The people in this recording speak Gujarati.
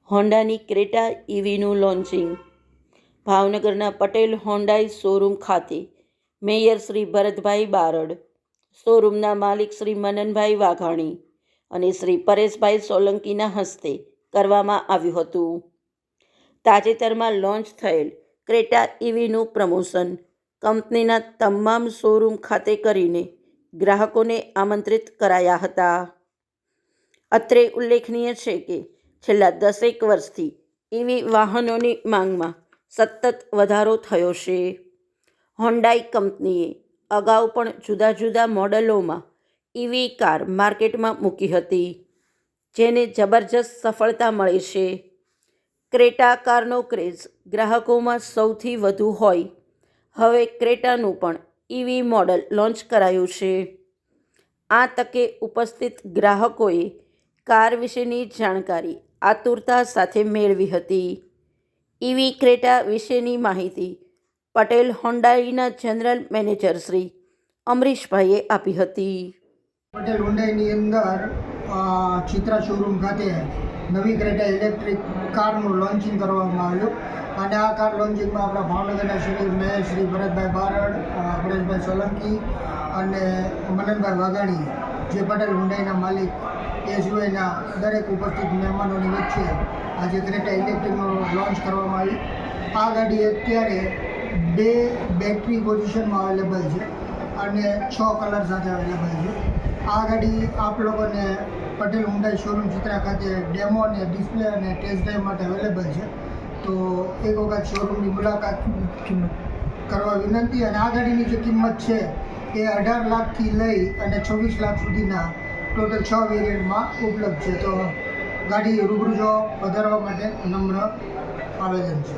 હોન્ડાની ક્રેટા ઇવીનું લોન્ચિંગ. ભાવનગરના પટેલ હોન્ડાઈ શોરૂમ ખાતે મેયર શ્રી ભરતભાઈ બારડ, શોરૂમના માલિક શ્રી મનનભાઈ વાઘાણી અને શ્રી પરેશભાઈ સોલંકીના હસ્તે કરવામાં આવ્યું હતું. તાજેતરમાં લોન્ચ થયેલ ક્રેટા ઇવીનું પ્રમોશન કંપનીના તમામ શોરૂમ ખાતે કરીને ગ્રાહકોને આમંત્રિત કરાયા હતા. અત્રે ઉલ્લેખનીય છે કે છેલ્લા 10 વર્ષથી ઇવી વાહનોની માંગમાં સતત વધારો થયો છે. હોન્ડાઈ કંપનીએ અગાઉ પણ જુદા જુદા મોડેલોમાં ઇવી કાર માર્કેટમાં મૂકી હતી, જેને જબરજસ્ત સફળતા મળી છે. ક્રેટા કારનો ક્રેઝ ગ્રાહકોમાં સૌથી વધુ હોય હવે ક્રેટાનું પણ ઇવી મોડલ લોન્ચ કરાયું છે. આ તકે ઉપસ્થિત ગ્રાહકોએ કાર વિશેની જાણકારી આતુરતા સાથે મેળવી હતી. ઇવી ક્રેટા વિશેની માહિતી પટેલ હોન્ડાઈના જનરલ મેનેજર શ્રી અમરીશભાઈએ આપી હતી. પટેલ હોન્ડાઈની અંદર ચિત્રા શોરૂમ ખાતે નવી ક્રેટા ઇલેક્ટ્રિક કારનું લોન્ચિંગ કરવામાં આવ્યું અને આ કાર લોન્ચિંગમાં આપણા ભાવનગરના શ્રી મેયર શ્રી ભરતભાઈ બારડ, પરેશભાઈ સોલંકી અને મનનભાઈ વાઘાણી જે પટેલ હોન્ડાઈના માલિક એ સિવાયના દરેક ઉપસ્થિત મહેમાનોની વચ્ચે આજે ક્રેટા ઇલેક્ટ્રિકનું લોન્ચ કરવામાં આવી. આ ગાડી અત્યારે 2 બેટરી પોઝિશનમાં અવેલેબલ છે અને 6 કલર સાથે અવેલેબલ છે. આ ગાડી આપ લોકોને પટેલ હોન્ડાઈ શોરૂમ ચિત્રા ખાતે ડેમો અને ડિસ્પ્લે અને ટેસ્ટ ડ્રાઈવ માટે અવેલેબલ છે. તો એક વખત શોરૂમની મુલાકાત કરવા વિનંતી. અને આ ગાડીની જે કિંમત છે એ 18 લાખથી લઈ અને 26 લાખ સુધીના ટોટલ 6 વેરિયન્ટમાં ઉપલબ્ધ છે. તો ગાડી રૂબરૂ જો પધારવા માટે નમ્ર આવેદન છે.